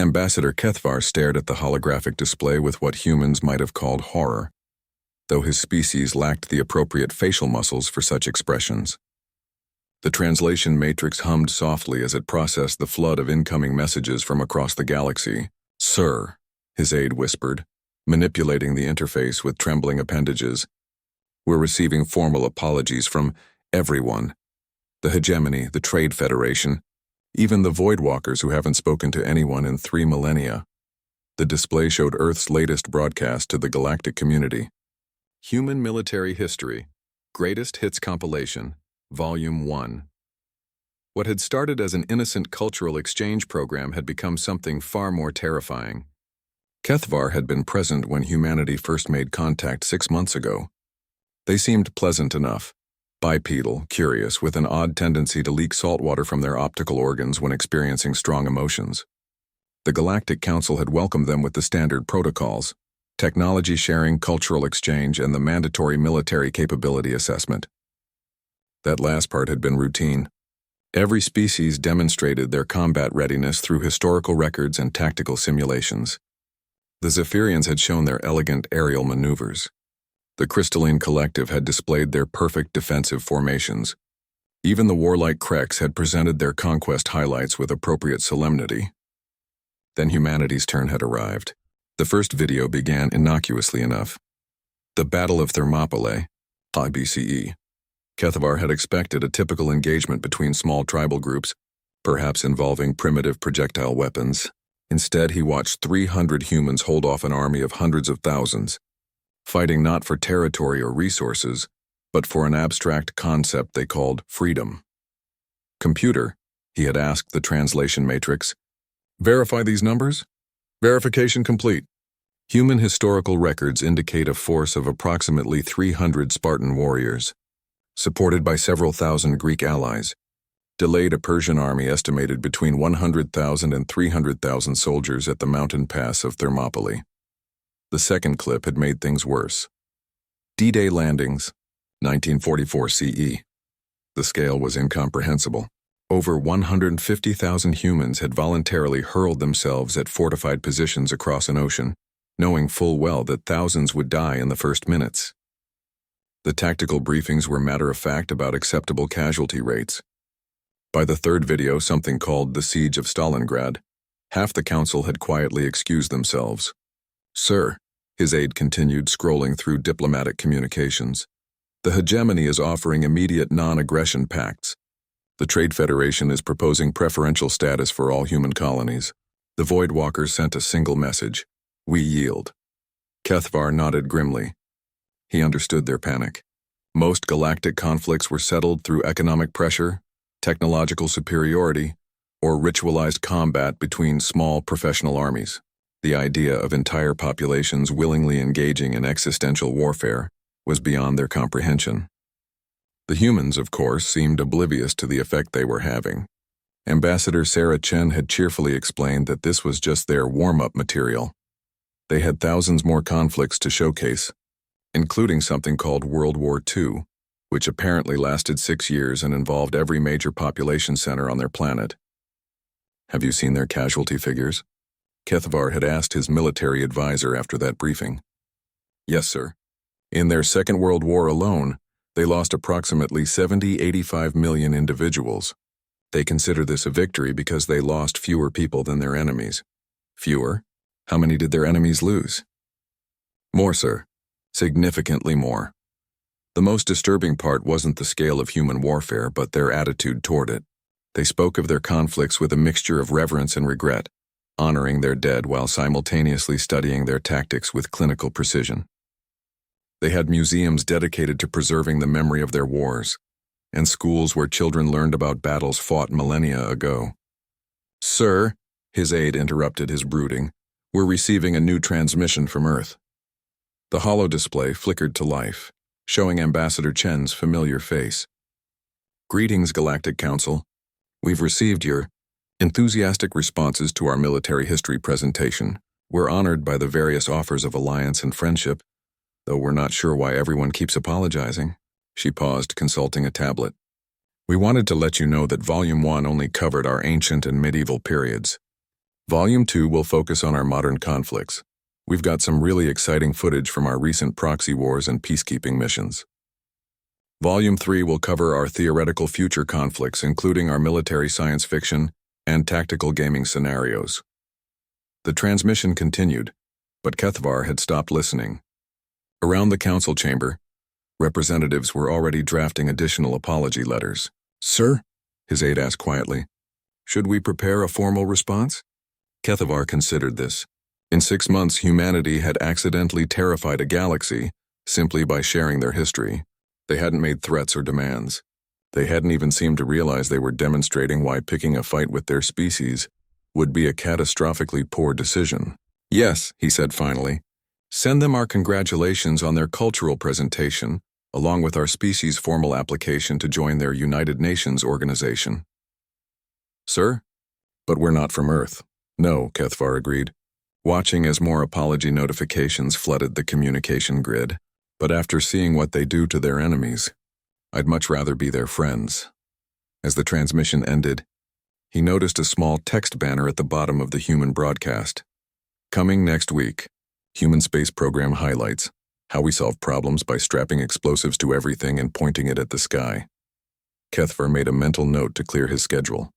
Ambassador Kethvar stared at the holographic display with what humans might have called horror, though his species lacked the appropriate facial muscles for such expressions. The translation matrix hummed softly as it processed the flood of incoming messages from across the galaxy. "Sir," his aide whispered, manipulating the interface with trembling appendages, "we're receiving formal apologies from everyone. The hegemony, the Trade Federation, even the Voidwalkers who haven't spoken to anyone in 3 millennia. The display showed Earth's latest broadcast to the galactic community. Human Military History, Greatest Hits Compilation, Volume 1. What had started as an innocent cultural exchange program had become something far more terrifying. Kethvar had been present when humanity first made contact 6 months ago. They seemed pleasant enough, bipedal, curious, with an odd tendency to leak salt water from their optical organs when experiencing strong emotions. The Galactic Council had welcomed them with the standard protocols: technology sharing, cultural exchange, and the mandatory military capability assessment. That last part had been routine. Every species demonstrated their combat readiness through historical records and tactical simulations. The Zephyrians had shown their elegant aerial maneuvers. The Crystalline Collective had displayed their perfect defensive formations. Even the warlike Kreks had presented their conquest highlights with appropriate solemnity. Then humanity's turn had arrived. The first video began innocuously enough. The Battle of Thermopylae, IBCE. Kethvar had expected a typical engagement between small tribal groups, perhaps involving primitive projectile weapons. Instead, he watched 300 humans hold off an army of hundreds of thousands, fighting not for territory or resources, but for an abstract concept they called freedom. "Computer," he had asked the translation matrix, "verify these numbers?" "Verification complete. Human historical records indicate a force of approximately 300 Spartan warriors, supported by several thousand Greek allies, delayed a Persian army estimated between 100,000 and 300,000 soldiers at the mountain pass of Thermopylae." The second clip had made things worse. D-Day landings, 1944 CE. The scale was incomprehensible. Over 150,000 humans had voluntarily hurled themselves at fortified positions across an ocean, knowing full well that thousands would die in the first minutes. The tactical briefings were matter-of-fact about acceptable casualty rates. By the third video, something called the Siege of Stalingrad, half the council had quietly excused themselves. "Sir," his aide continued, scrolling through diplomatic communications, "the hegemony is offering immediate non-aggression pacts. The Trade Federation is proposing preferential status for all human colonies. The Voidwalkers sent a single message: we yield." Kethvar nodded grimly. He understood their panic. Most galactic conflicts were settled through economic pressure, technological superiority, or ritualized combat between small professional armies. The idea of entire populations willingly engaging in existential warfare was beyond their comprehension. The humans, of course, seemed oblivious to the effect they were having. Ambassador Sarah Chen had cheerfully explained that this was just their warm-up material. They had thousands more conflicts to showcase, including something called World War II, which apparently lasted 6 years and involved every major population center on their planet. "Have you seen their casualty figures?" Kethvar had asked his military advisor after that briefing. "Yes, sir. In their Second World War alone, they lost approximately 85 million individuals. They consider this a victory because they lost fewer people than their enemies." "Fewer? How many did their enemies lose?" "More, sir. Significantly more. The most disturbing part wasn't the scale of human warfare, but their attitude toward it. They spoke of their conflicts with a mixture of reverence and regret, honoring their dead while simultaneously studying their tactics with clinical precision. They had museums dedicated to preserving the memory of their wars, and schools where children learned about battles fought millennia ago. "Sir," his aide interrupted his brooding, "we're receiving a new transmission from Earth." The holo display flickered to life, showing Ambassador Chen's familiar face. "Greetings, Galactic Council. We've received your enthusiastic responses to our military history presentation. We're honored by the various offers of alliance and friendship, though we're not sure why everyone keeps apologizing." She paused, consulting a tablet. "We wanted to let you know that Volume 1 only covered our ancient and medieval periods. Volume 2 will focus on our modern conflicts. We've got some really exciting footage from our recent proxy wars and peacekeeping missions. Volume 3 will cover our theoretical future conflicts, including our military science fiction and tactical gaming scenarios. The transmission continued, but Kethvar had stopped listening. Around the council chamber, representatives were already drafting additional apology letters. "Sir?" his aide asked quietly. "Should we prepare a formal response?" Kethvar considered this. In 6 months, humanity had accidentally terrified a galaxy simply by sharing their history. They hadn't made threats or demands. They hadn't even seemed to realize they were demonstrating why picking a fight with their species would be a catastrophically poor decision. "Yes," he said finally. "Send them our congratulations on their cultural presentation, along with our species' formal application to join their United Nations organization." "Sir? But we're not from Earth." "No," Kethvar agreed, watching as more apology notifications flooded the communication grid. "But after seeing what they do to their enemies, I'd much rather be their friends." As the transmission ended, he noticed a small text banner at the bottom of the human broadcast. "Coming next week, Human Space Program highlights how we solve problems by strapping explosives to everything and pointing it at the sky." Kethvar made a mental note to clear his schedule.